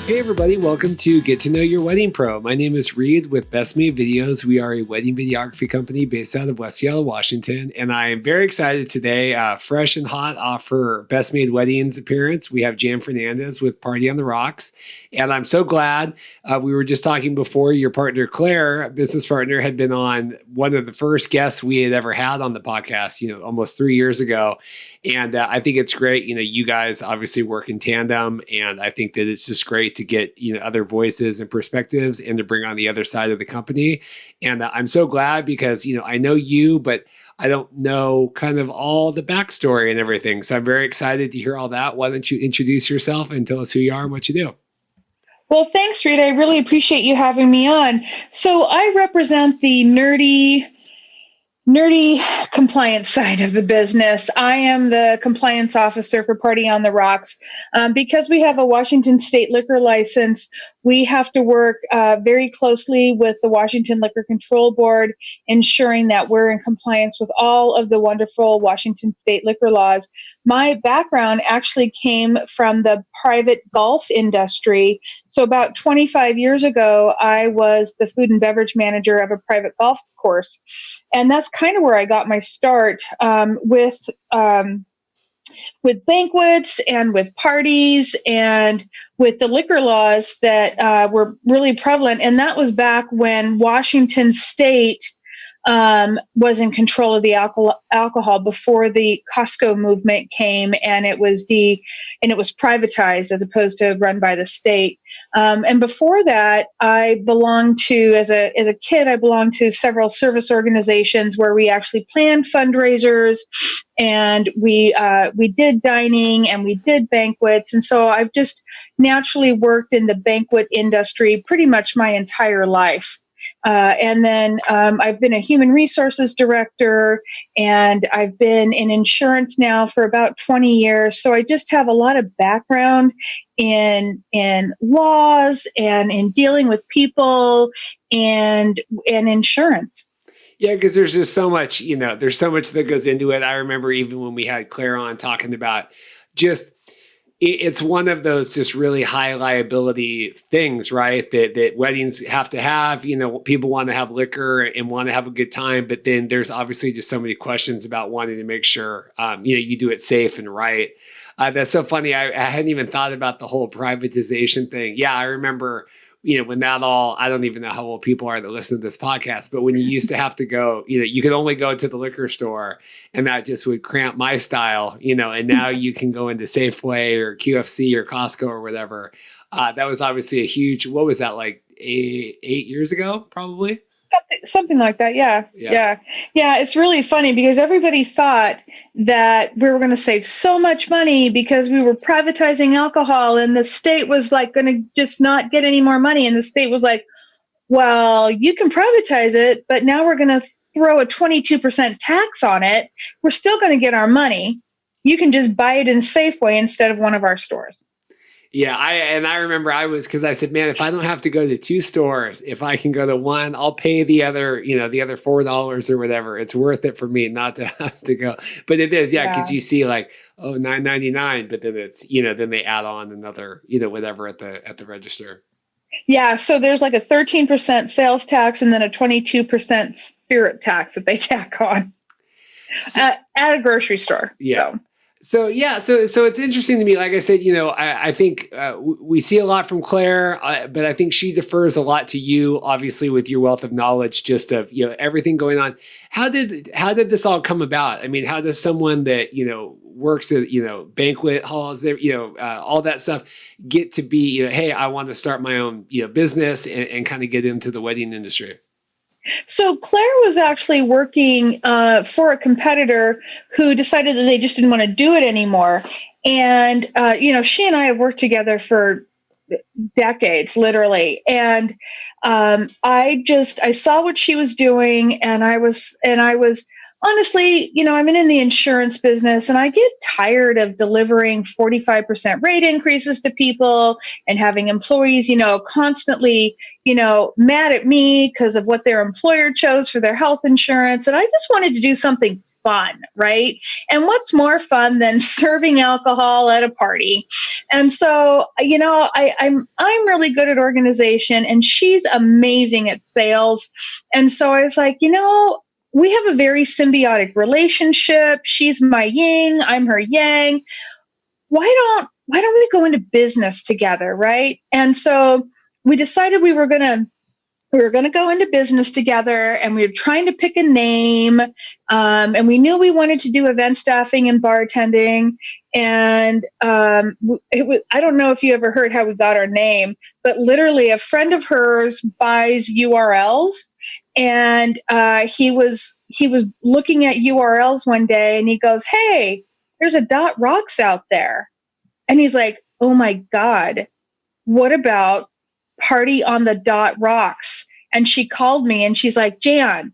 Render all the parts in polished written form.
Hey everybody, welcome to Get to Know Your Wedding Pro. My name is Reed with Best Made Videos. We are a wedding videography company based out of West Seattle, Washington. And I am very excited today, fresh and hot off her Best Made Weddings appearance. We have Fernandez with Party on the Rocks. And I'm so glad we were just talking before, your partner Claire, a business partner, had been on one of the first guests we had ever had on the podcast, almost 3 years ago. And I think it's great. You guys obviously work in tandem, and I think that it's just great to get, other voices and perspectives and to bring on the other side of the company. And I'm so glad because, I know you, but I don't know kind of all the backstory and everything. So I'm very excited to hear all that. Why don't you introduce yourself and tell us who you are and what you do? Well, thanks, Reed. I really appreciate you having me on. So I represent the nerdy compliance side of the business. I am the compliance officer for Party on the Rocks. Because we have a Washington state liquor license, we have to work very closely with the Washington Liquor Control Board, ensuring that we're in compliance with all of the wonderful Washington state liquor laws. My background actually came from the private golf industry. So about 25 years ago, I was the food and beverage manager of a private golf course. And that's kind of where I got my start with banquets and with parties and with the liquor laws that were really prevalent. And that was back when Washington State was in control of the alcohol before the Costco movement came, and it was privatized as opposed to run by the state. And before that, I belonged to, as a kid, I belonged to several service organizations where we actually planned fundraisers, and we did dining and we did banquets. And so I've just naturally worked in the banquet industry pretty much my entire life. And then I've been a human resources director, and I've been in insurance now for about 20 years. So I just have a lot of background in laws and in dealing with people and insurance. Yeah, because there's just so much, there's so much that goes into it. I remember even when we had Claire on talking about just it's one of those just really high liability things, right? That weddings have to have, people want to have liquor and want to have a good time, but then there's obviously just so many questions about wanting to make sure, you do it safe and right. That's so funny. I hadn't even thought about the whole privatization thing. Yeah, I remember, when that I don't even know how old people are that listen to this podcast, but when you used to have to go, you could only go to the liquor store, and that just would cramp my style, and now you can go into Safeway or QFC or Costco or whatever. That was obviously a huge, what was that, like 8 years ago, probably? Something like that. Yeah. It's really funny because everybody thought that we were going to save so much money because we were privatizing alcohol, and the state was like going to just not get any more money. And the state was like, well, you can privatize it, but now we're going to throw a 22% tax on it. We're still going to get our money. You can just buy it in Safeway instead of one of our stores. Yeah, I remember because I said, man, if I don't have to go to two stores, if I can go to one, I'll pay the other $4 or whatever. It's worth it for me not to have to go. But it is, yeah, because you see like, $9.99, but then it's, then they add on another, whatever at the register. Yeah, so there's like a 13% sales tax and then a 22% spirit tax that they tack on at a grocery store. Yeah. So it's interesting to me. Like I said, I think we see a lot from Claire, but I think she defers a lot to you, obviously, with your wealth of knowledge, just of everything going on. How did this all come about? I mean, how does someone that works at banquet halls, all that stuff, get to be hey, I want to start my own business and kind of get into the wedding industry? So Claire was actually working for a competitor who decided that they just didn't want to do it anymore. And, she and I have worked together for decades, literally. And I saw what she was doing, and I was honestly, I'm in the insurance business, and I get tired of delivering 45% rate increases to people and having employees, constantly, mad at me because of what their employer chose for their health insurance. And I just wanted to do something fun, right? And what's more fun than serving alcohol at a party? And so, I'm really good at organization, and she's amazing at sales. And so I was like, we have a very symbiotic relationship. She's my yin, I'm her yang. Why don't we go into business together, right? And so we decided we were going to go into business together, and we were trying to pick a name. And we knew we wanted to do event staffing and bartending. And I don't know if you ever heard how we got our name, but literally a friend of hers buys URLs. And he was looking at URLs one day, and he goes, "Hey, there's a dot rocks out there." And he's like, "Oh my God, what about Party on the Dot Rocks?" And she called me and she's like, "Jan,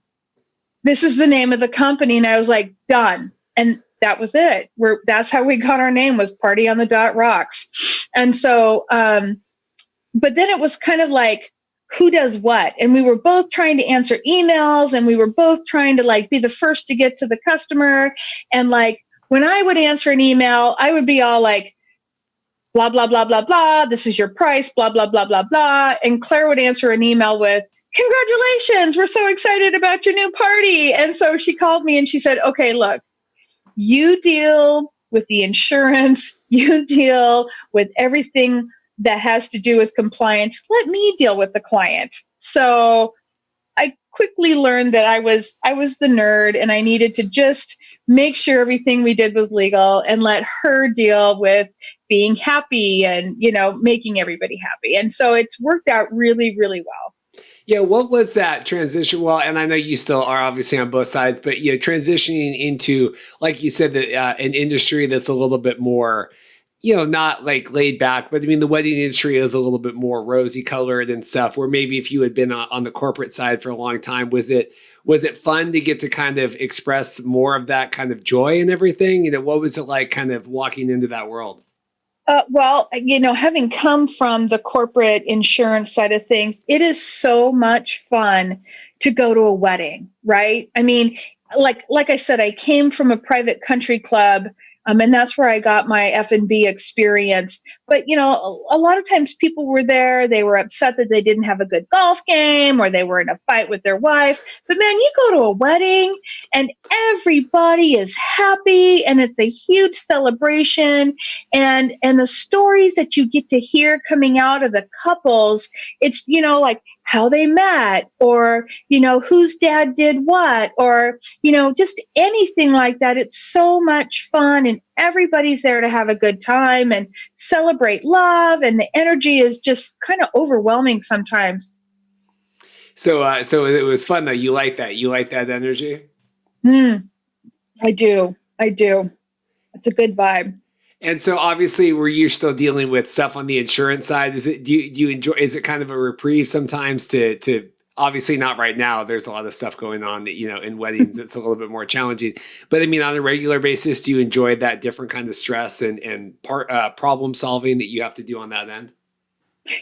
this is the name of the company." And I was like, "Done." And that was it. That's how we got our name, was Party on the Dot Rocks. And so, but then it was kind of like, who does what? And we were both trying to answer emails, and we were both trying to like be the first to get to the customer. And like, when I would answer an email, I would be all like, blah, blah, blah, blah, blah. This is your price, blah, blah, blah, blah, blah. And Claire would answer an email with, "Congratulations, we're so excited about your new party." And so she called me and she said, "Okay, look, you deal with the insurance, you deal with everything that has to do with compliance. Let me deal with the client." So I quickly learned that I was the nerd, and I needed to just make sure everything we did was legal and let her deal with being happy and, making everybody happy. And so it's worked out really, really well. Yeah, what was that transition? Well, and I know you still are obviously on both sides, but transitioning into, like you said, that an industry that's a little bit more, not like laid back, but I mean, the wedding industry is a little bit more rosy colored and stuff. Where maybe if you had been on the corporate side for a long time, was it fun to get to kind of express more of that kind of joy and everything? What was it like, kind of walking into that world? Well, having come from the corporate insurance side of things, it is so much fun to go to a wedding, right? I mean, like I said, I came from a private country club, and that's where I got my F&B experience. But a lot of times people were there, they were upset that they didn't have a good golf game, or they were in a fight with their wife. But man, you go to a wedding and everybody is happy, and it's a huge celebration. And the stories that you get to hear coming out of the couples, it's like how they met, or whose dad did what, or just anything like that. It's so much fun, and everybody's there to have a good time and celebrate love, and the energy is just kind of overwhelming sometimes. So it was fun though. You like that? You like that energy? Mm, I do. It's a good vibe. And so obviously, were you still dealing with stuff on the insurance side? Do you enjoy, is it kind of a reprieve sometimes to obviously not right now. There's a lot of stuff going on that, in weddings, it's a little bit more challenging. But I mean, on a regular basis, do you enjoy that different kind of stress and problem solving that you have to do on that end?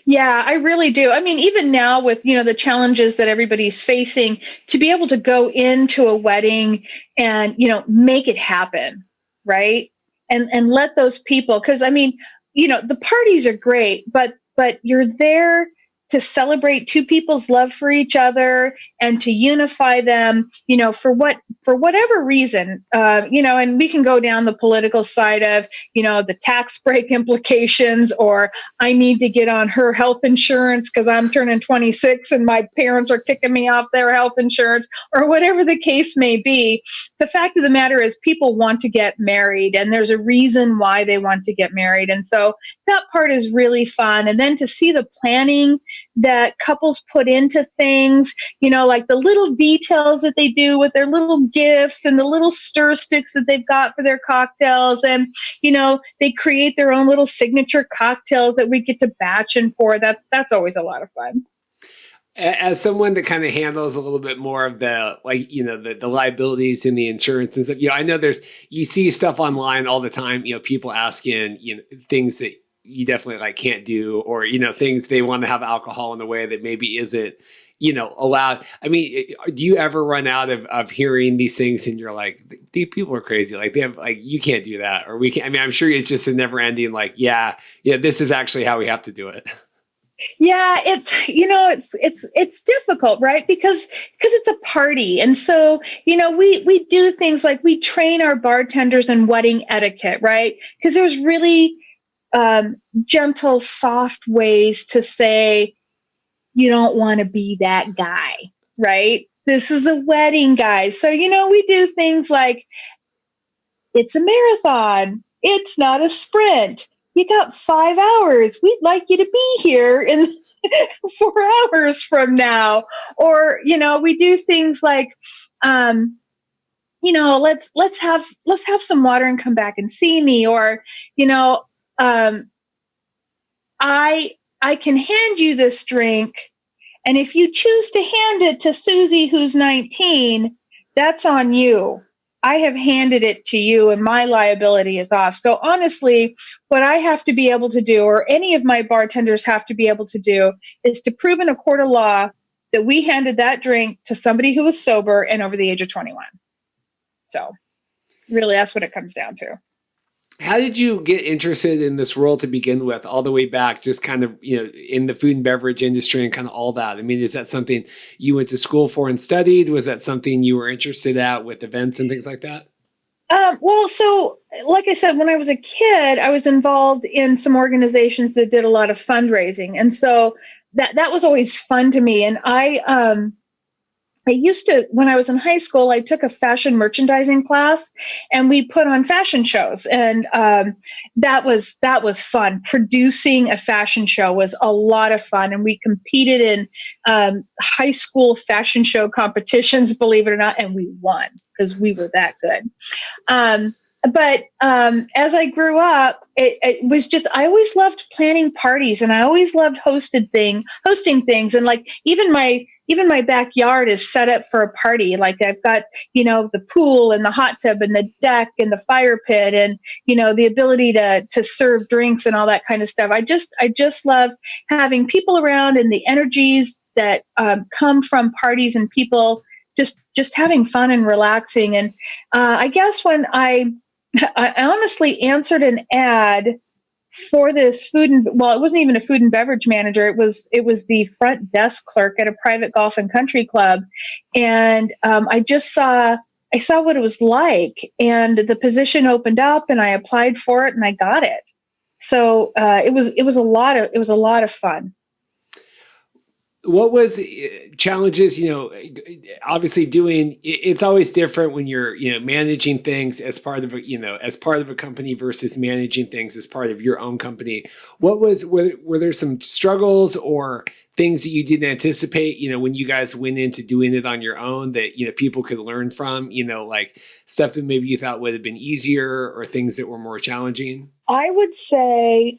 Yeah, I really do. I mean, even now with, the challenges that everybody's facing, to be able to go into a wedding and, make it happen, right? And let those people, because I mean, the parties are great, but you're there to celebrate two people's love for each other and to unify them, for whatever reason, and we can go down the political side of, the tax break implications, or I need to get on her health insurance because I'm turning 26 and my parents are kicking me off their health insurance, or whatever the case may be. The fact of the matter is people want to get married, and there's a reason why they want to get married. And so that part is really fun. And then to see the planning that couples put into things, like the little details that they do with their little gifts and the little stir sticks that they've got for their cocktails. And, they create their own little signature cocktails that we get to batch and pour. That's always a lot of fun. As someone that kind of handles a little bit more of the, like, the liabilities and the insurance and stuff, I know you see stuff online all the time, people asking, things that you definitely like can't do, or, things they want to have alcohol in a way that maybe isn't, allowed. I mean, do you ever run out of hearing these things and you're like, these people are crazy. Like they have, like, you can't do that, or we can't. I mean, I'm sure it's just a never ending, like, yeah, yeah, this is actually how we have to do it. Yeah, it's difficult, right? Because it's a party. And so, we do things like we train our bartenders in wedding etiquette, right? Because there's really gentle, soft ways to say you don't want to be that guy, right? This is a wedding, guys. So, we do things like it's a marathon. It's not a sprint. You got 5 hours. We'd like you to be here in 4 hours from now. Or, we do things like, let's have some water and come back and see me. Or, you know, um, I can hand you this drink, and if you choose to hand it to Susie, who's 19, that's on you. I have handed it to you and my liability is off. So honestly, what I have to be able to do, or any of my bartenders have to be able to do, is to prove in a court of law that we handed that drink to somebody who was sober and over the age of 21. So really, that's what it comes down to. How did you get interested in this world to begin with, all the way back, just kind of, in the food and beverage industry and kind of all that? I mean, is that something you went to school for and studied? Was that something you were interested at with events and things like that? Well, so like I said, when I was a kid, I was involved in some organizations that did a lot of fundraising, and so that was always fun to me. And I used to, when I was in high school, I took a fashion merchandising class, and we put on fashion shows, and that was fun. Producing a fashion show was a lot of fun, and we competed in high school fashion show competitions, believe it or not, and we won because we were that good. But as I grew up, it was just, I always loved planning parties, and I always loved hosting things. And like even my backyard is set up for a party. Like I've got, the pool and the hot tub and the deck and the fire pit and, the ability to serve drinks and all that kind of stuff. I just love having people around and the energies that come from parties and people just having fun and relaxing. And I guess when I honestly answered an ad for this well, it wasn't even a food and beverage manager. It was the front desk clerk at a private golf and country club, and I saw what it was like, and the position opened up, and I applied for it, and I got it. So it was a lot of fun. What was challenges, obviously doing it's always different when you're, managing things as part of a company versus managing things as part of your own company. Were there some struggles or things that you didn't anticipate, when you guys went into doing it on your own, that people could learn from, like stuff that maybe you thought would have been easier, or things that were more challenging? I would say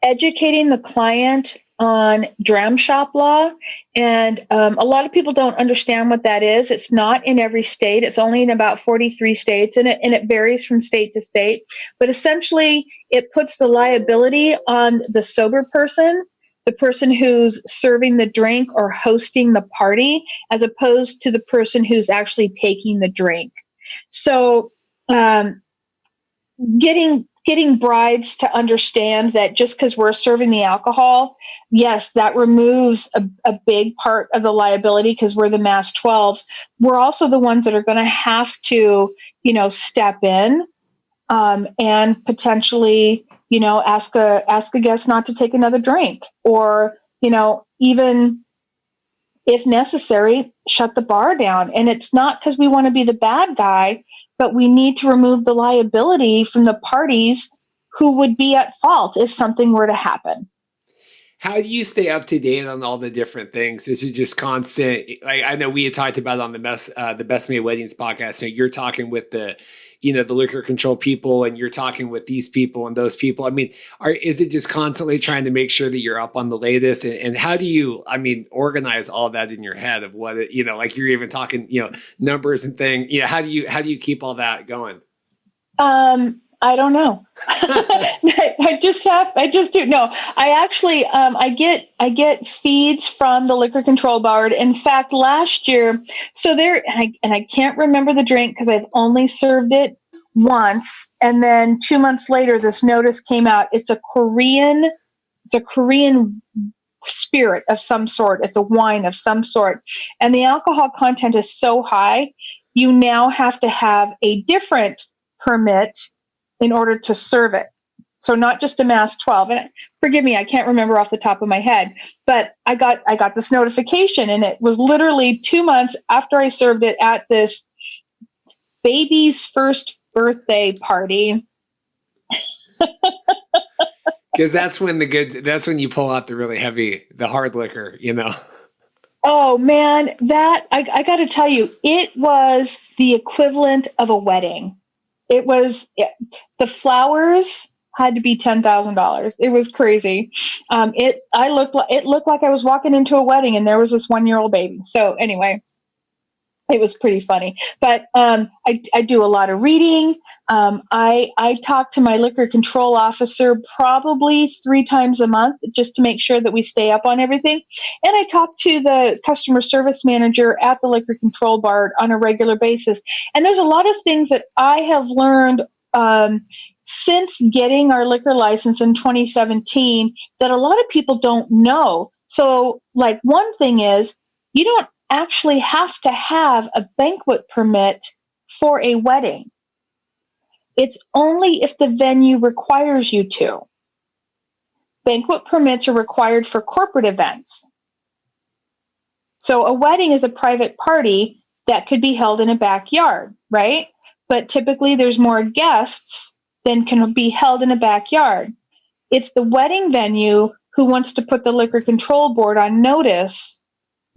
educating the client on dram shop law. And a lot of people don't understand what that is. It's not in every state. It's only in about 43 states, and it varies from state to state. But essentially, it puts the liability on the sober person, the person who's serving the drink or hosting the party, as opposed to the person who's actually taking the drink. So um, getting brides to understand that just because we're serving the alcohol, yes, that removes a big part of the liability because we're the mass 12s. We're also the ones that are going to have to, step in and potentially, ask a guest not to take another drink, or, even if necessary, shut the bar down. And it's not because we want to be the bad guy, but we need to remove the liability from the parties who would be at fault if something were to happen. How do you stay up to date on all the different things? Is it just constant? Like, I know we had talked about on the Best Made Weddings podcast. So you're talking with the liquor control people, and you're talking with these people and those people. I mean, is it just constantly trying to make sure that you're up on the latest? And how do you, organize all that in your head of what like you're even talking, numbers and things. How do you keep all that going? I don't know. I just do. No, I actually, I get feeds from the liquor control board. In fact, last year, so there, and I can't remember the drink because I've only served it once. And then 2 months later, this notice came out. It's a Korean spirit of some sort. It's a wine of some sort. And the alcohol content is so high, you now have to have a different permit in order to serve it. So not just a mass 12. And forgive me, I can't remember off the top of my head, but I got this notification, and it was literally 2 months after I served it at this baby's first birthday party. Because that's when you pull out the really heavy, the hard liquor, you know. Oh man, that I got to tell you, it was the equivalent of a wedding. The flowers had to be $10,000. It was crazy. It looked like I was walking into a wedding, and there was this 1 year old baby. So anyway, it was pretty funny. But I do a lot of reading. I talk to my liquor control officer probably 3 times a month just to make sure that we stay up on everything. And I talk to the customer service manager at the liquor control bar on a regular basis. And there's a lot of things that I have learned since getting our liquor license in 2017 that a lot of people don't know. So, like, one thing is, you don't actually have to have a banquet permit for a wedding. It's only if the venue requires you to. Banquet permits are required for corporate events. So a wedding is a private party that could be held in a backyard, right? But typically there's more guests than can be held in a backyard. It's the wedding venue who wants to put the liquor control board on notice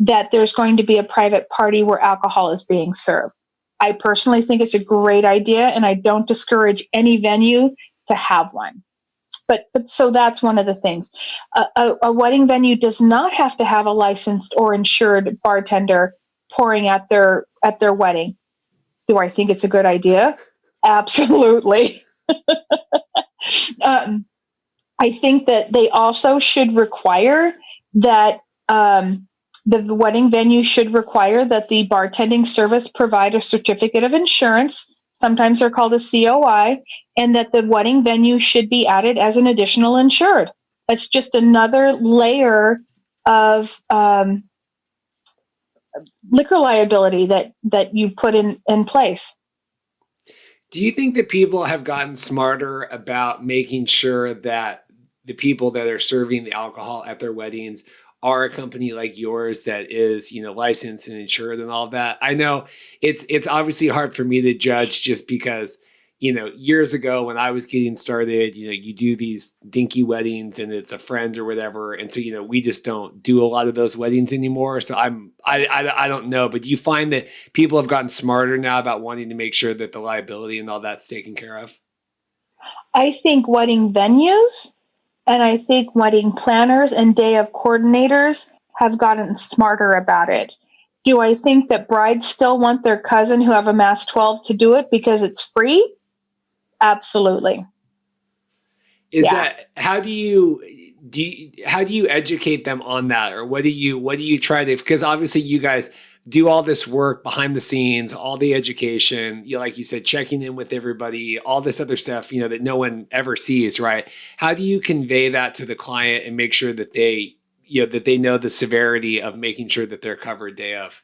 that there's going to be a private party where alcohol is being served. I personally think it's a great idea, and I don't discourage any venue to have one. But so that's one of the things. A wedding venue does not have to have a licensed or insured bartender pouring at their wedding. Do I think it's a good idea? Absolutely. I think that they also should require that the wedding venue should require that the bartending service provide a certificate of insurance. Sometimes they're called a COI, and that the wedding venue should be added as an additional insured. That's just another layer of liquor liability that you put in place. Do you think that people have gotten smarter about making sure that the people that are serving the alcohol at their weddings are a company like yours that is, you know, licensed and insured and all of that? I know it's obviously hard for me to judge just because, you know, years ago when I was getting started, you know, you do these dinky weddings and it's a friend or whatever. And so, you know, we just don't do a lot of those weddings anymore. So I don't know, but do you find that people have gotten smarter now about wanting to make sure that the liability and all that's taken care of? I think wedding venues and I think wedding planners and day of coordinators have gotten smarter about it. Do I think that brides still want their cousin who have a mass 12 to do it because it's free? Absolutely. Is Yeah. that how do you educate them on that, or what do you try to, because obviously you guys do all this work behind the scenes, all the education, you like you said, checking in with everybody, all this other stuff, you know, that no one ever sees, right? How do you convey that to the client and make sure that they, you know, that they know the severity of making sure that they're covered day of?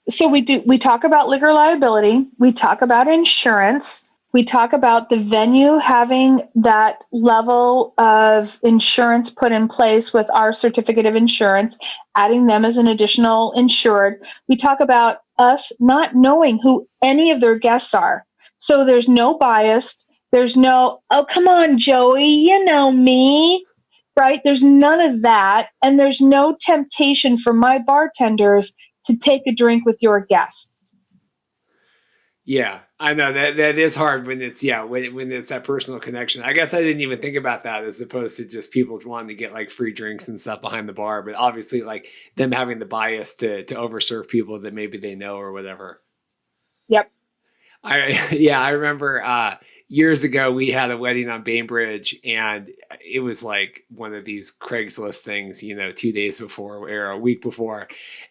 So we talk about liquor liability, we talk about insurance, we talk about the venue having that level of insurance put in place with our certificate of insurance, adding them as an additional insured. We talk about us not knowing who any of their guests are. So there's no bias. There's no, oh, come on, Joey, you know me, right? There's none of that. And there's no temptation for my bartenders to take a drink with your guests. Yeah, I know that is hard when it's, yeah, when it's that personal connection. I guess I didn't even think about that as opposed to just people wanting to get like free drinks and stuff behind the bar, but obviously like them having the bias to overserve people that maybe they know or whatever. Yep. I remember years ago we had a wedding on Bainbridge, and it was like one of these Craigslist things, 2 days before or a week before,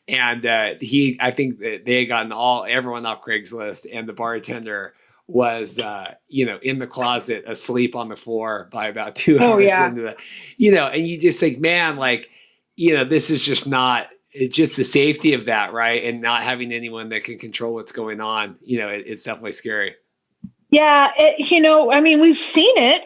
and I think that they had gotten everyone off Craigslist, and the bartender was in the closet asleep on the floor by about two Oh hours yeah. into and you just think, man, like, this is just not. It's just the safety of that, right? And not having anyone that can control what's going on, it's definitely scary. Yeah, I mean, we've seen it.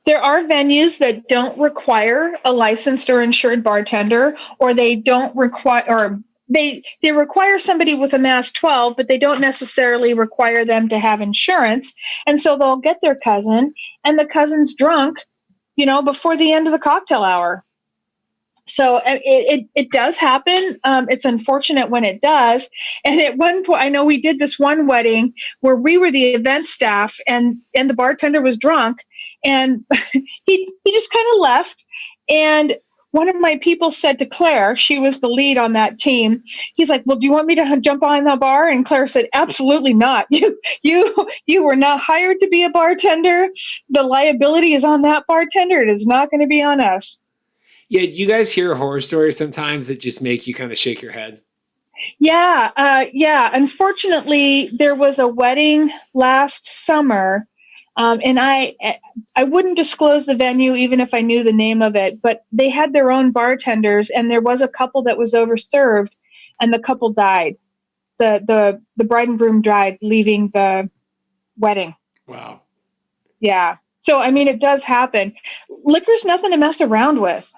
There are venues that don't require a licensed or insured bartender, or they don't require, or they require somebody with a Mass 12, but they don't necessarily require them to have insurance. And so they'll get their cousin, and the cousin's drunk, before the end of the cocktail hour. So it does happen. It's unfortunate when it does. And at one point, I know we did this one wedding where we were the event staff, and the bartender was drunk, and he just kind of left. And one of my people said to Claire, she was the lead on that team. He's like, "Well, do you want me to jump on the bar?" And Claire said, "Absolutely not. You were not hired to be a bartender. The liability is on that bartender. It is not going to be on us." Yeah, do you guys hear horror stories sometimes that just make you kind of shake your head? Yeah, yeah. Unfortunately, there was a wedding last summer, and I wouldn't disclose the venue even if I knew the name of it. But they had their own bartenders, and there was a couple that was overserved, and the couple died. The bride and groom died leaving the wedding. Wow. Yeah. So I mean, it does happen. Liquor's nothing to mess around with.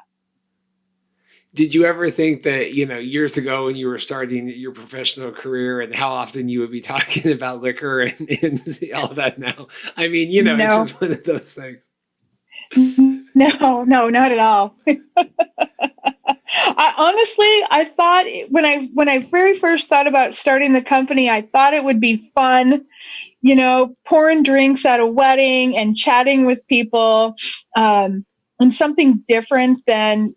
Did you ever think that, years ago when you were starting your professional career and how often you would be talking about liquor and all that now? I mean, it's No, just one of those things. no, no, not at all. I thought when I very first thought about starting the company, I thought it would be fun, pouring drinks at a wedding and chatting with people, and something different than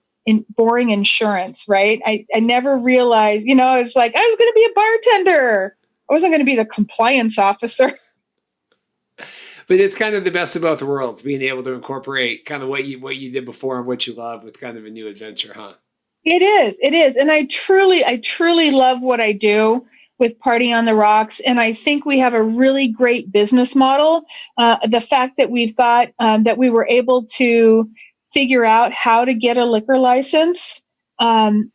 boring insurance, right? I never realized, it's like I was going to be a bartender. I wasn't going to be the compliance officer. But it's kind of the best of both worlds, being able to incorporate kind of what you did before and what you love with kind of a new adventure, huh? It is, and I truly love what I do with Party on the Rocks, and I think we have a really great business model. The fact that that we were able to figure out how to get a liquor license um,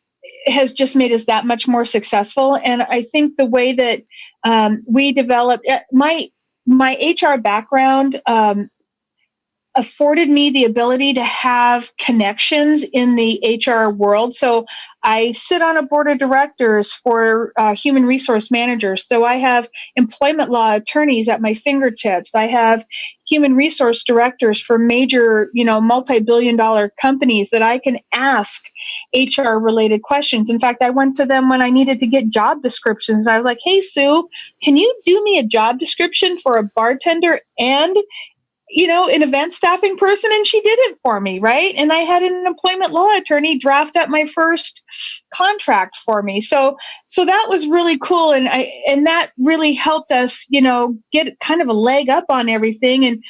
has just made us that much more successful. And I think the way that we developed my HR background. Afforded me the ability to have connections in the HR world. So I sit on a board of directors for human resource managers. So I have employment law attorneys at my fingertips. I have human resource directors for major, multi-billion dollar companies that I can ask HR related questions. In fact, I went to them when I needed to get job descriptions. I was like, "Hey, Sue, can you do me a job description for a bartender and an event staffing person?" And she did it for me, right? And I had an employment law attorney draft up my first contract for me. So that was really cool, and that really helped us, get kind of a leg up on everything. And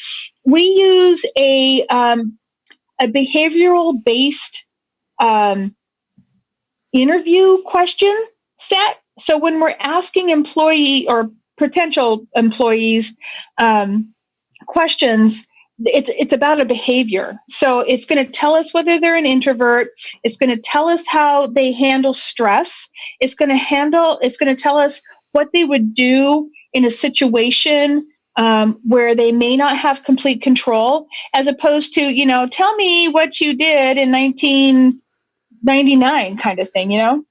we use a behavioral based um, interview question set. So when we're asking employee or potential employees questions, it's about a behavior. So it's going to tell us whether they're an introvert. It's going to tell us how they handle stress. It's going to tell us what they would do in a situation where they may not have complete control, as opposed to, tell me what you did in 1999 kind of thing.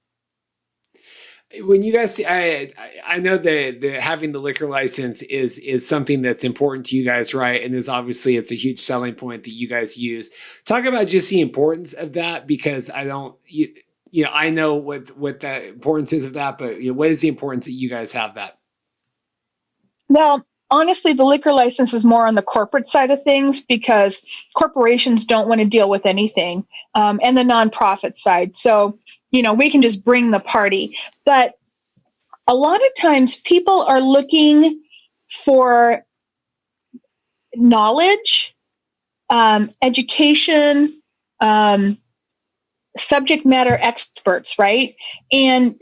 When you guys see, I know that having the liquor license is something that's important to you guys, right? And is obviously it's a huge selling point that you guys use. Talk about just the importance of that, because I don't I know what the importance is of that, but what is the importance that you guys have that? Well, honestly, the liquor license is more on the corporate side of things because corporations don't want to deal with anything, and the nonprofit side. So, we can just bring the party. But a lot of times people are looking for knowledge, education, subject matter experts, right? And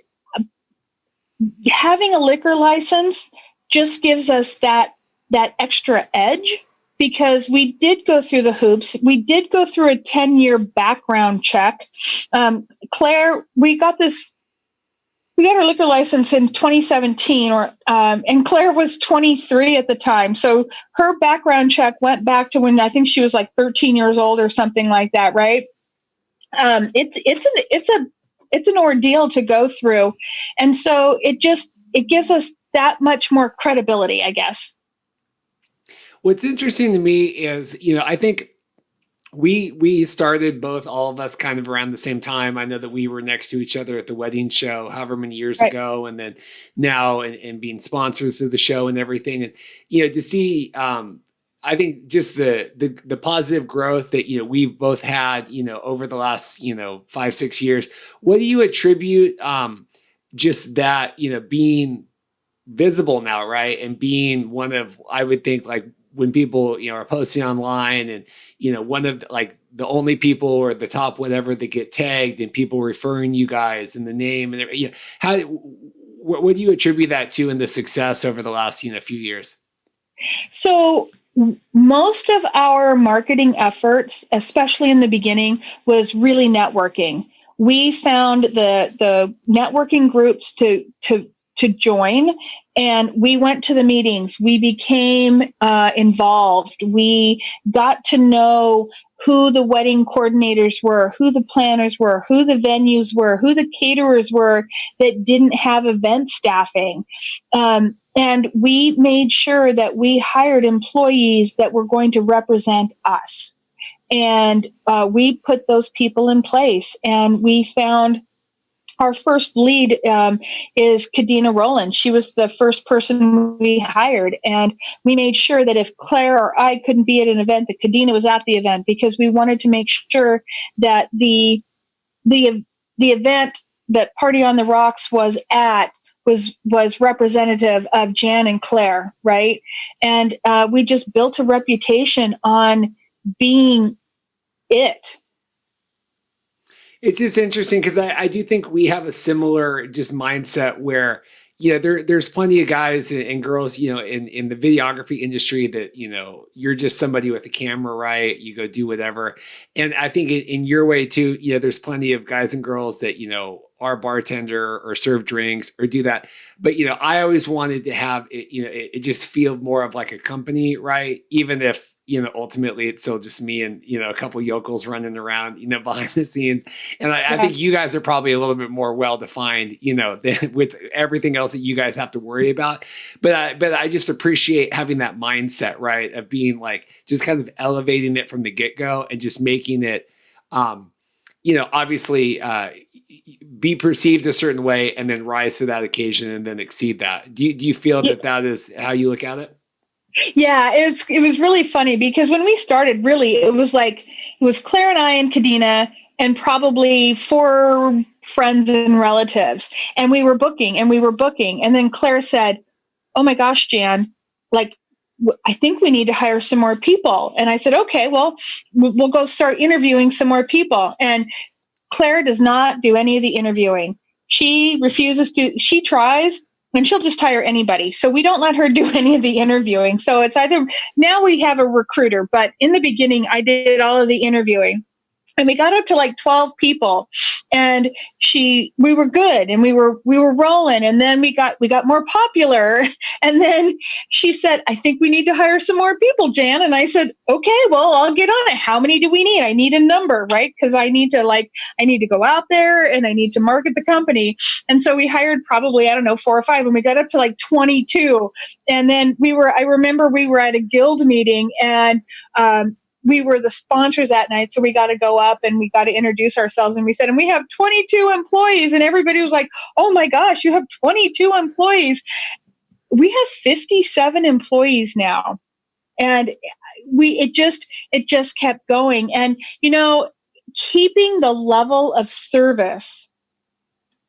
having a liquor license just gives us that extra edge, because we did go through the hoops. We did go through a 10-year background check. Claire, we got our liquor license in 2017, and Claire was 23 at the time. So her background check went back to when I think she was like 13 years old or something like that, right? It's an ordeal to go through, and so it gives us that much more credibility, I guess. What's interesting to me is, I think we started, both, all of us, kind of around the same time. I know that we were next to each other at the wedding show however many years Right. ago, and then now, and being sponsors of the show and everything. And to see, I think, just the positive growth that we've both had over the last 5-6 years. What do you attribute just that being visible now, right? And being one of, I would think, like, when people are posting online, and one of like the only people, or the top whatever, that get tagged, and people referring you guys and the name, and how, what do you attribute that to, in the success over the last few years? So most of our marketing efforts, especially in the beginning, was really networking. We found the networking groups to join, and we went to the meetings. We became involved. We got to know who the wedding coordinators were, who the planners were, who the venues were, who the caterers were that didn't have event staffing. And we made sure that we hired employees that were going to represent us. And we put those people in place, and we found our first lead is Kadena Rowland. She was the first person we hired, and we made sure that if Claire or I couldn't be at an event, that Kadena was at the event, because we wanted to make sure that the event that Party on the Rocks was at was representative of Jan and Claire, right? And we just built a reputation on being it. It's just interesting, because I do think we have a similar just mindset where, there's plenty of guys and girls, in the videography industry that, you're just somebody with a camera, right? You go do whatever. And I think in your way too, there's plenty of guys and girls that, are bartender or serve drinks or do that. But, I always wanted to have it, it just feel more of like a company, right? Even if, ultimately it's still just me and, a couple yokels running around, behind the scenes. And I think you guys are probably a little bit more well-defined, than with everything else that you guys have to worry about. But I just appreciate having that mindset, right? Of being like, just kind of elevating it from the get-go, and just making it, obviously, be perceived a certain way, and then rise to that occasion, and then exceed that. Do you feel that is how you look at it? Yeah, it was really funny, because when we started, really, it was Claire and I and Kadena and probably 4 friends and relatives, and we were booking, and then Claire said, "Oh my gosh, Jan, like, I think we need to hire some more people." And I said, "Okay, well, we'll go start interviewing some more people." And Claire does not do any of the interviewing. She refuses to. She tries, and she'll just hire anybody. So we don't let her do any of the interviewing. So it's either, now we have a recruiter, but in the beginning, I did all of the interviewing. And we got up to like 12 people, and we were good, and we were rolling. And then we got more popular. And then she said, "I think we need to hire some more people, Jan." And I said, "Okay, well, I'll get on it. How many do we need? I need a number, right? Because I need to go out there, and I need to market the company." And so we hired probably, I don't know, 4 or 5, and we got up to like 22. And then I remember we were at a guild meeting, and, we were the sponsors that night. So we got to go up, and we got to introduce ourselves. And we said, "And we have 22 employees." And everybody was like, "Oh my gosh, you have 22 employees." We have 57 employees now. And it just kept going. And, keeping the level of service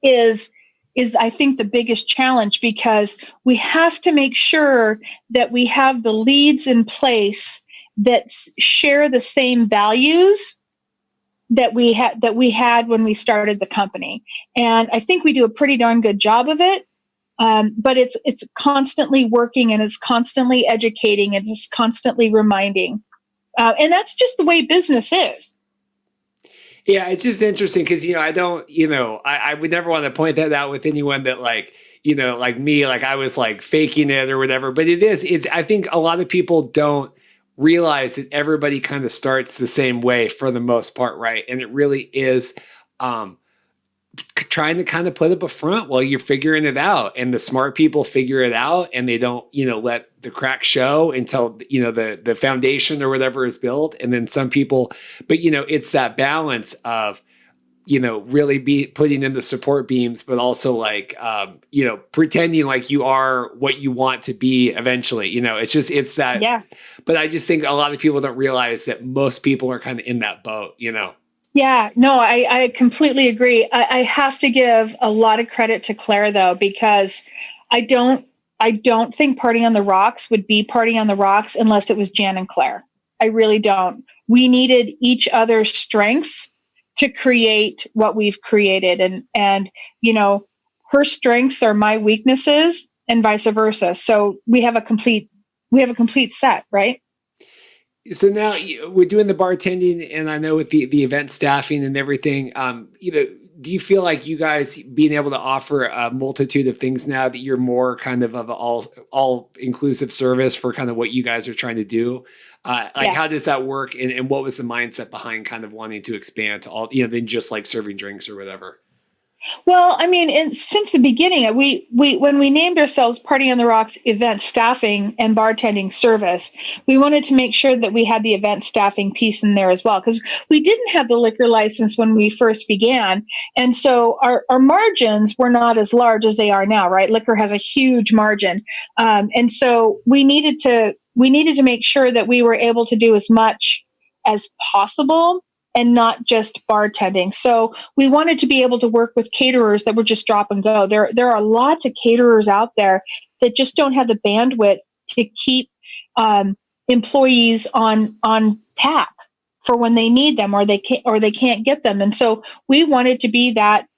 is is, I think, the biggest challenge, because we have to make sure that we have the leads in place that share the same values that we had when we started the company. And I think we do a pretty darn good job of it. But it's constantly working, and it's constantly educating, and it's constantly reminding. And that's just the way business is. Yeah, it's just interesting because, I don't, I would never want to point that out with anyone that like, like me, like I was like faking it or whatever. But I think a lot of people don't realize that everybody kind of starts the same way for the most part, right? And it really is um, trying to kind of put up a front while you're figuring it out. And the smart people figure it out, and they don't, let the cracks show until, the foundation or whatever is built. And then some people, but, it's that balance of, really be putting in the support beams, but also like, pretending like you are what you want to be eventually. It's that. Yeah. But I just think a lot of people don't realize that most people are kind of in that boat. Yeah, no, I completely agree. I have to give a lot of credit to Claire, though, because I don't I don't think Party on the Rocks would be Party on the Rocks unless it was Jan and Claire. I really don't. We needed each other's strengths to create what we've created, and you know, her strengths are my weaknesses and vice versa. So we have a complete set, right? So now we're doing the bartending, and I know with the event staffing and everything, do you feel like you guys being able to offer a multitude of things now that you're more kind of an all inclusive service for kind of what you guys are trying to do? Like, Yeah. how does that work, and what was the mindset behind kind of wanting to expand to all, than just like serving drinks or whatever? Well, I mean, since the beginning, we when we named ourselves Party on the Rocks Event Staffing and Bartending Service, we wanted to make sure that we had the event staffing piece in there as well, because we didn't have the liquor license when we first began, and so our margins were not as large as they are now, right? Liquor has a huge margin, and so we needed to make sure that we were able to do as much as possible and not just bartending. So we wanted to be able to work with caterers that were just drop and go. There are lots of caterers out there that just don't have the bandwidth to keep employees on tap for when they need them, or they can't get them. And so we wanted to be that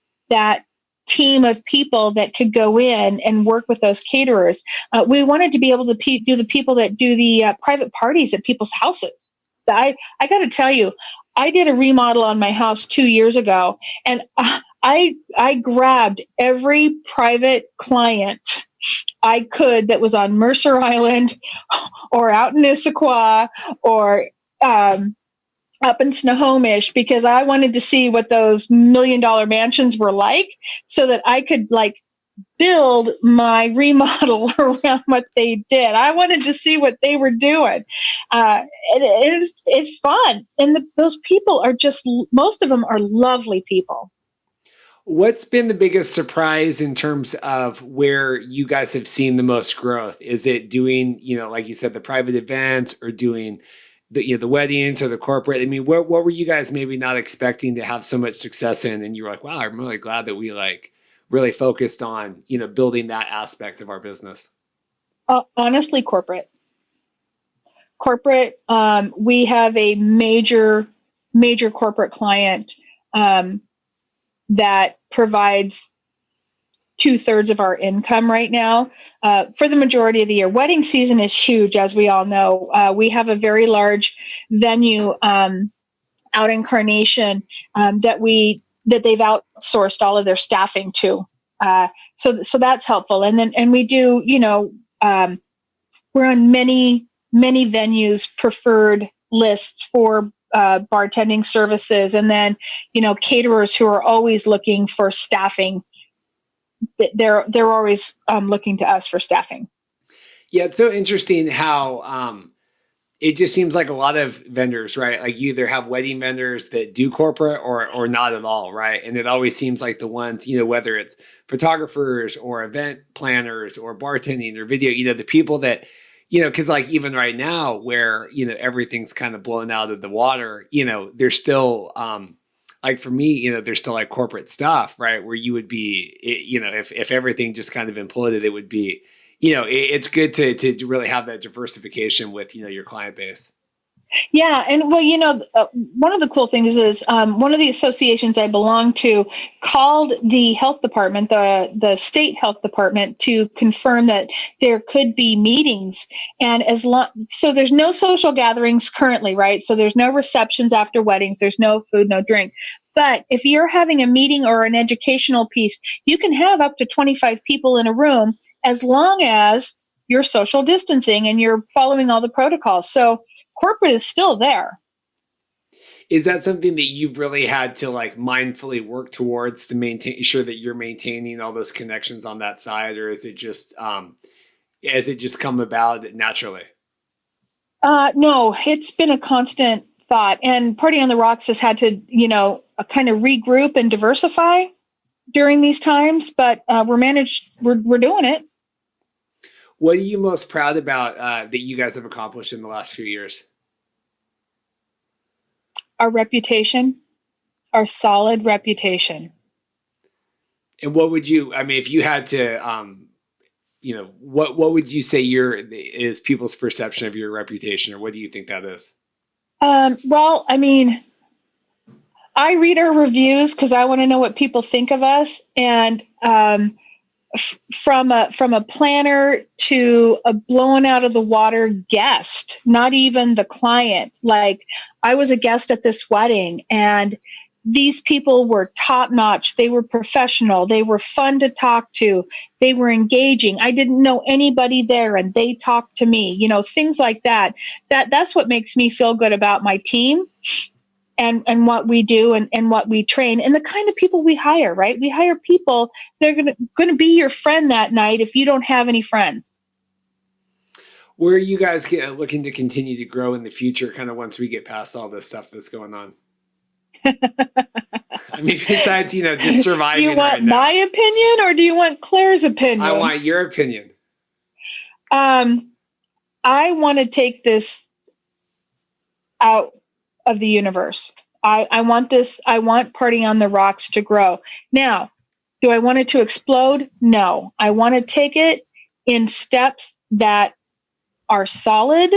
team of people that could go in and work with those caterers. We wanted to be able to do the people that do the private parties at people's houses. I got to tell you, I did a remodel on my house 2 years ago, and I grabbed every private client I could that was on Mercer Island, or out in Issaquah, or up in Snohomish, because I wanted to see what those $1 million mansions were like, so that I could like build my remodel around what they did. I wanted to see what they were doing. It's fun, and those people are just, most of them are lovely people. What's been the biggest surprise in terms of where you guys have seen the most growth? Is it doing, like you said, the private events, or doing the weddings or the corporate? I mean, what were you guys maybe not expecting to have so much success in, and you were like, wow, I'm really glad that we like really focused on, building that aspect of our business. Honestly, corporate. We have a major corporate client um, that provides 2/3 of our income right now, for the majority of the year. Wedding season is huge, as we all know. We have a very large venue out in Carnation, that they've outsourced all of their staffing to. So that's helpful. And we do, we're on many venues preferred lists for bartending services, and then caterers who are always looking for staffing. They're always looking to us for staffing. Yeah, it's so interesting how it just seems like a lot of vendors, right? Like, you either have wedding vendors that do corporate, or not at all, right? And it always seems like the ones, whether it's photographers or event planners or bartending or video, the people that, because like even right now where, everything's kind of blown out of the water, there's still like for me, there's still like corporate stuff, right? Where you would be, if everything just kind of imploded, it would be, it's good to really have that diversification with, your client base. Yeah, and well, one of the cool things is one of the associations I belong to called the health department, the state health department, to confirm that there could be meetings, and so there's no social gatherings currently, right? So there's no receptions after weddings, there's no food, no drink. But if you're having a meeting or an educational piece, you can have up to 25 people in a room as long as you're social distancing and you're following all the protocols. So corporate is still there. Is that something that you've really had to like mindfully work towards to maintain sure that you're maintaining all those connections on that side, or is it just has it just come about naturally? No, it's been a constant thought, and Party on the Rocks has had to, kind of regroup and diversify during these times. But we're doing it. What are you most proud about that you guys have accomplished in the last few years? Our reputation, our solid reputation. And what would I mean, if you had to, what would you say is people's perception of your reputation, or what do you think that is? Well, I mean, I read our reviews because I want to know what people think of us, and from a planner to a blown out of the water guest, not even the client. Like, I was a guest at this wedding, and these people were top notch. They were professional. They were fun to talk to. They were engaging. I didn't know anybody there, and they talked to me. Things like that. That's what makes me feel good about my team and what we do and what we train and the kind of people we hire, right? We hire people that are going to be your friend that night if you don't have any friends. Where are you guys looking to continue to grow in the future, kind of once we get past all this stuff that's going on? I mean, besides, just surviving. Do you want my opinion, or do you want Claire's opinion? I want your opinion. I want to take this out of the universe. I want Party on the Rocks to grow. Now, do I want it to explode? No. I want to take it in steps that are solid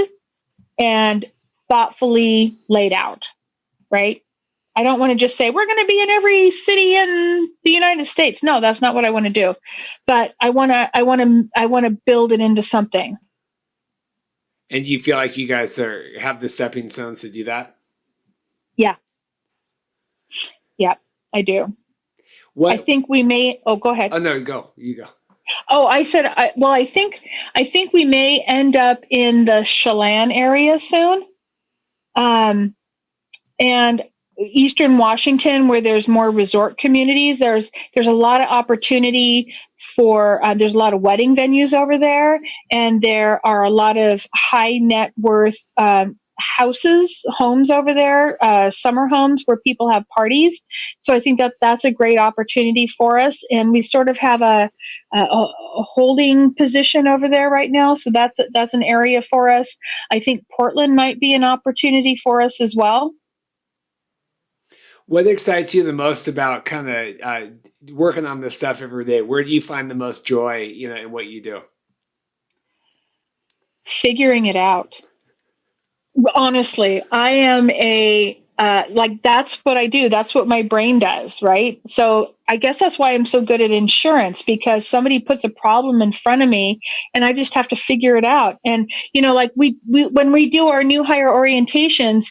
and thoughtfully laid out, right? I don't want to just say we're going to be in every city in the United States. No, that's not what I want to do. But I want to build it into something. And do you feel like you guys have the stepping stones to do that? Yeah. Yeah, I do. I think we may. Oh, go ahead. Oh no, go. You go. Oh, I said. I think we may end up in the Chelan area soon, and Eastern Washington, where there's more resort communities. There's a lot of opportunity for. There's a lot of wedding venues over there, and there are a lot of high net worth homes over there, summer homes where people have parties. So I think that's a great opportunity for us. And we sort of have a holding position over there right now. So that's an area for us. I think Portland might be an opportunity for us as well. What excites you the most about kind of working on this stuff every day? Where do you find the most joy, in what you do? Figuring it out. Honestly, I am that's what I do. That's what my brain does, right? So I guess that's why I'm so good at insurance, because somebody puts a problem in front of me and I just have to figure it out. And, like we when we do our new hire orientations,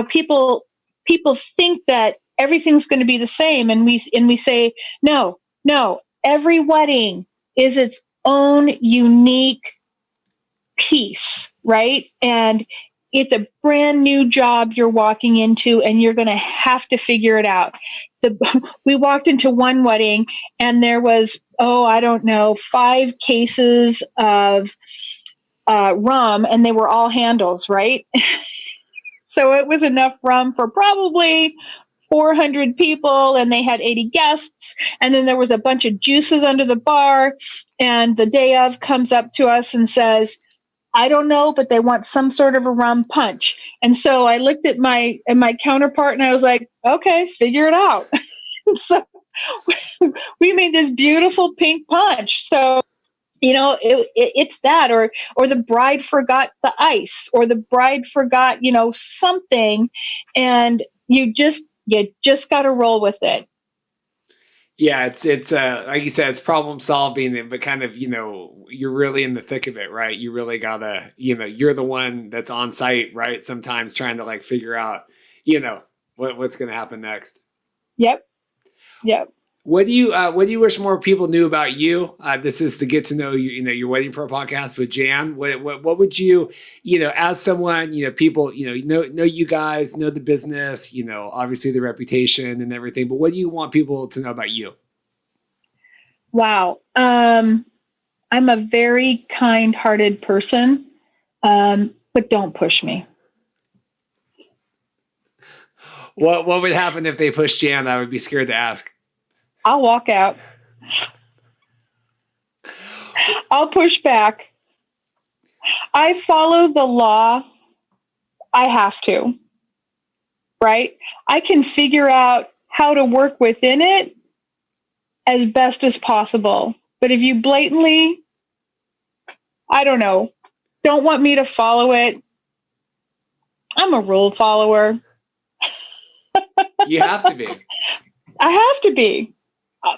people think that everything's going to be the same. And we say, no, every wedding is its own unique piece, right? And it's a brand new job you're walking into, and you're going to have to figure it out. We walked into one wedding, and there was, 5 cases of rum, and they were all handles, right? So it was enough rum for probably 400 people, and they had 80 guests. And then there was a bunch of juices under the bar. And the day of comes up to us and says, I don't know, but they want some sort of a rum punch. And so I looked at my counterpart and I was like, okay, figure it out. So we made this beautiful pink punch. So it's that, or the bride forgot the ice, or the bride forgot something, and you just got to roll with it. Yeah, it's like you said, it's problem solving, but kind of, you're really in the thick of it, right? You really gotta, you're the one that's on site, right? Sometimes trying to like figure out, you know, what's gonna happen next. Yep. Yep. What do you wish more people knew about you? This is the Get to Know your Wedding Pro podcast with Jan. What would you, as someone, people, know you guys, know the business, obviously the reputation and everything, but what do you want people to know about you? Wow. I'm a very kind-hearted person, but don't push me. What would happen if they pushed Jan? I would be scared to ask. I'll walk out. I'll push back. I follow the law. I have to, right? I can figure out how to work within it as best as possible. But if you blatantly, I don't know, don't want me to follow it, I'm a rule follower. You have to be. I have to be.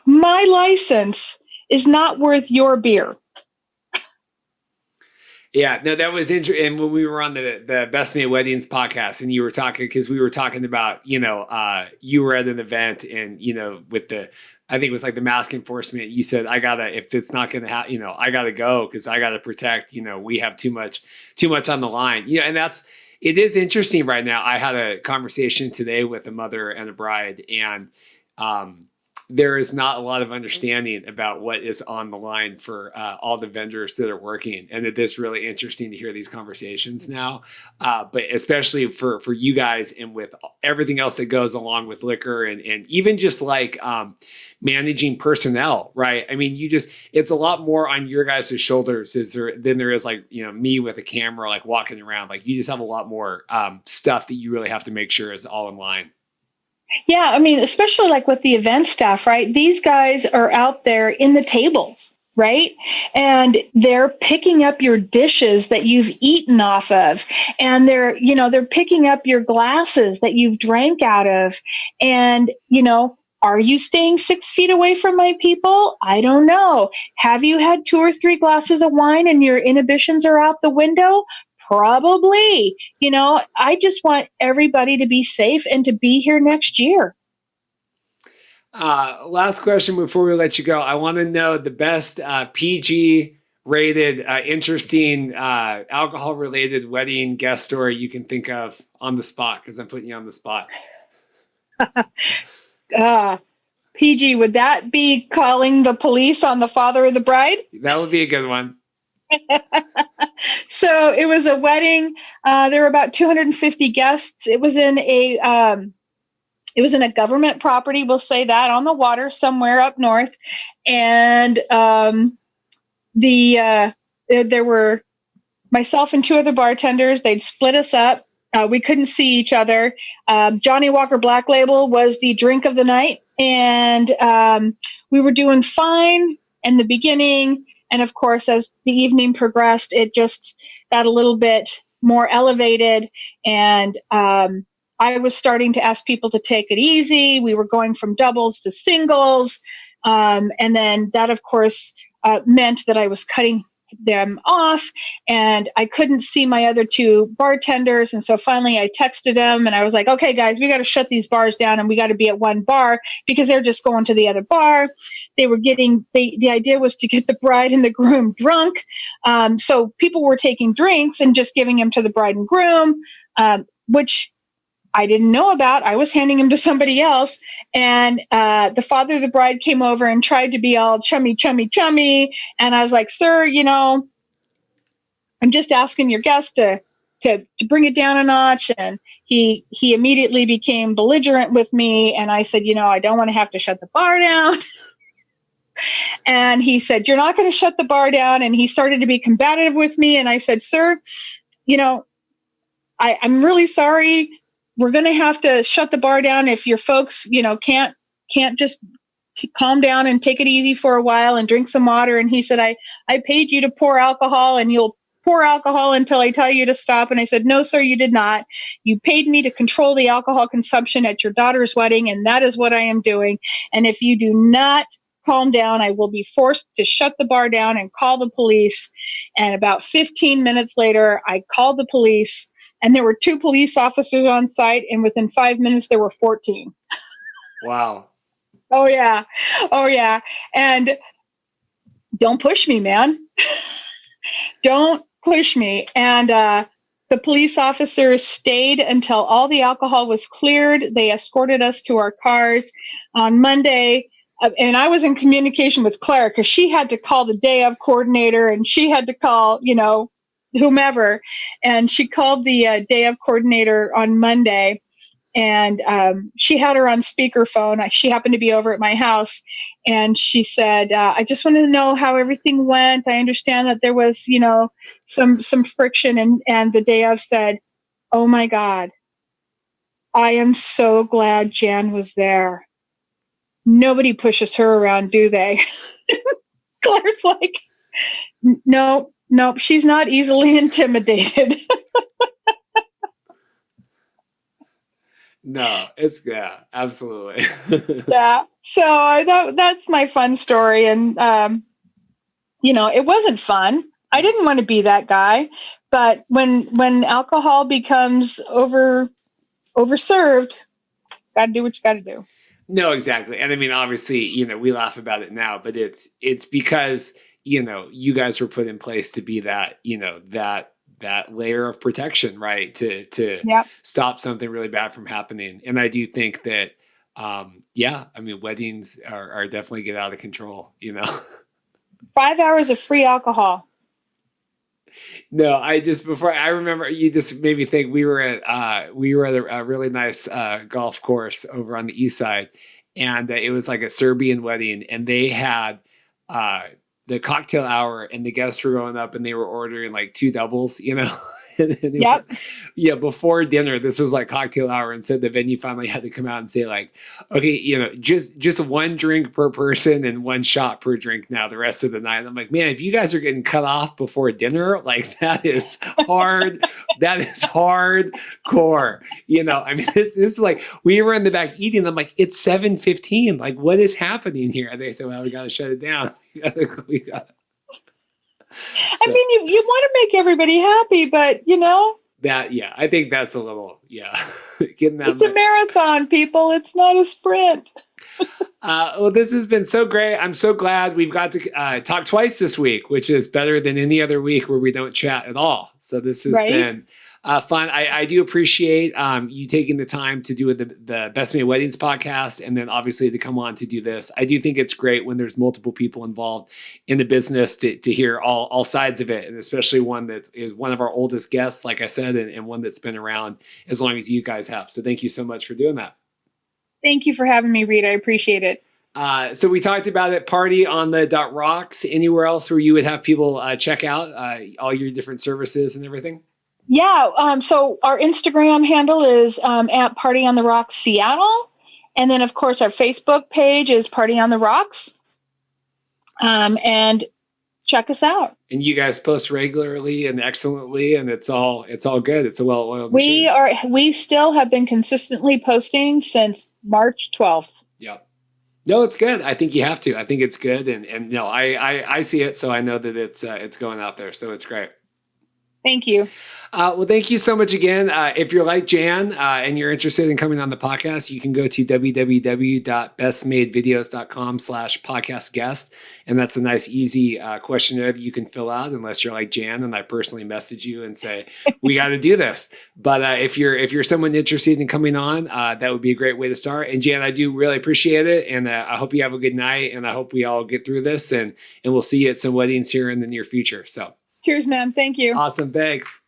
My license is not worth your beer. Yeah, no, that was interesting. And when we were on the Best Man Weddings podcast, and you were talking, because we were talking about, you were at an event, and with I think it was like the mask enforcement. You said, if it's not going to happen, I gotta go because I gotta protect. We have too much on the line. And it is interesting right now. I had a conversation today with a mother and a bride, and there is not a lot of understanding about what is on the line for all the vendors that are working. And it is really interesting to hear these conversations now, but especially for you guys, and with everything else that goes along with liquor, and even just like managing personnel, right? I mean, it's a lot more on your guys' shoulders than there is like, me with a camera, like walking around. Like, you just have a lot more stuff that you really have to make sure is all in line. Yeah, I mean, especially like with the event staff, right? These guys are out there in the tables, right? And they're picking up your dishes that you've eaten off of, and they're picking up your glasses that you've drank out of. And, are you staying 6 feet away from my people? I don't know. Have you had 2 or 3 glasses of wine and your inhibitions are out the window? Probably. I just want everybody to be safe and to be here next year. Last question before we let you go. I want to know the best PG rated, interesting, alcohol related wedding guest story you can think of on the spot, because I'm putting you on the spot. PG, would that be calling the police on the father of the bride? That would be a good one. So it was a wedding. There were about 250 guests. It was in a government property, we'll say that, on the water somewhere up north. And there were myself and two other bartenders. They'd split us up. We couldn't see each other. Johnny Walker Black Label was the drink of the night. And we were doing fine in the beginning. And of course, as the evening progressed, it just got a little bit more elevated. And I was starting to ask people to take it easy. We were going from doubles to singles. And then that, of course, meant that I was cutting them off, and I couldn't see my other two bartenders. And so finally I texted them and I was like, okay, guys, we got to shut these bars down and we got to be at one bar, because they're just going to the other bar. They were the idea was to get the bride and the groom drunk. So people were taking drinks and just giving them to the bride and groom, which I didn't know about. I was handing him to somebody else. And the father of the bride came over and tried to be all chummy. And I was like, sir, I'm just asking your guest to bring it down a notch. And he immediately became belligerent with me. And I said, I don't want to have to shut the bar down. And he said, "You're not going to shut the bar down." And he started to be combative with me. And I said, "Sir, you know, I'm really sorry. We're going to have to shut the bar down if your folks, can't just calm down and take it easy for a while and drink some water." And he said, I paid you to pour alcohol, and you'll pour alcohol until I tell you to stop. And I said, "No, sir, you did not. You paid me to control the alcohol consumption at your daughter's wedding, and that is what I am doing. And if you do not calm down, I will be forced to shut the bar down and call the police." And about 15 minutes later, I called the police, and there were 2 police officers on site, and within 5 minutes, there were 14. Wow. Oh, yeah. Oh, yeah. And don't push me, man. Don't push me. And the police officers stayed until all the alcohol was cleared. They escorted us to our cars on Monday. And I was in communication with Claire because she had to call the day of coordinator, and she had to call, whomever. And she called the day of coordinator on Monday. And she had her on speakerphone. She happened to be over at my house, and she said, "I just wanted to know how everything went. I understand that there was, some friction." And the day of said, "Oh my God, I am so glad Jan was there. Nobody pushes her around, do they?" Claire's like, "No, she's not easily intimidated." No, yeah, absolutely. Yeah. So that's my fun story. And, it wasn't fun. I didn't want to be that guy. But when alcohol becomes overserved, got to do what you got to do. No, exactly. And I mean, obviously, we laugh about it now, but it's because, you guys were put in place to be that, that layer of protection, right? To Yep. stop something really bad from happening. And I do think that, weddings are definitely get out of control, 5 hours of free alcohol. No, I remember you just made me think we were at a really nice golf course over on the east side, and it was like a Serbian wedding, and they had the cocktail hour, and the guests were going up, and they were ordering like 2 doubles, and it Yep. was, before dinner, this was like cocktail hour, and so the venue finally had to come out and say like, okay, just 1 drink per person and 1 shot per drink now the rest of the night. And I'm like, man, if you guys are getting cut off before dinner, like that is hard. That is hardcore. This is like, we were in the back eating. I'm like, it's 7:15. Like, what is happening here? And they said, well, we got to shut it down. We got. So, I mean, you want to make everybody happy, but I think that's a little, getting that. It's a marathon, people. It's not a sprint. Well, this has been so great. I'm so glad we've got to talk twice this week, which is better than any other week where we don't chat at all. So this has been fun. I do appreciate you taking the time to do the Best Made Weddings podcast, and then obviously to come on to do this. I do think it's great when there's multiple people involved in the business to hear all sides of it, and especially one that is one of our oldest guests, like I said, and one that's been around as long as you guys have. So thank you so much for doing that. Thank you for having me, Reed. I appreciate it. So we talked about it, Party on the .rocks. Anywhere else where you would have people check out all your different services and everything? Yeah. So our Instagram handle is at Party on the Rocks Seattle. And then, of course, our Facebook page is Party on the Rocks. And check us out. And you guys post regularly and excellently, and it's all good. It's a well-oiled machine. We still have been consistently posting since March 12th. Yep. No, it's good. I think you have to. I think it's good, and no, I see it, so I know that it's going out there. So it's great. Thank you. Well, thank you so much again. If you're like Jan and you're interested in coming on the podcast, you can go to www.bestmadevideos.com/podcast guest. And that's a nice, easy questionnaire that you can fill out unless you're like Jan and I personally message you and say, we got to do this. But if you're someone interested in coming on, that would be a great way to start. And Jan, I do really appreciate it. And I hope you have a good night. And I hope we all get through this. And we'll see you at some weddings here in the near future. So. Cheers, man. Thank you. Awesome. Thanks.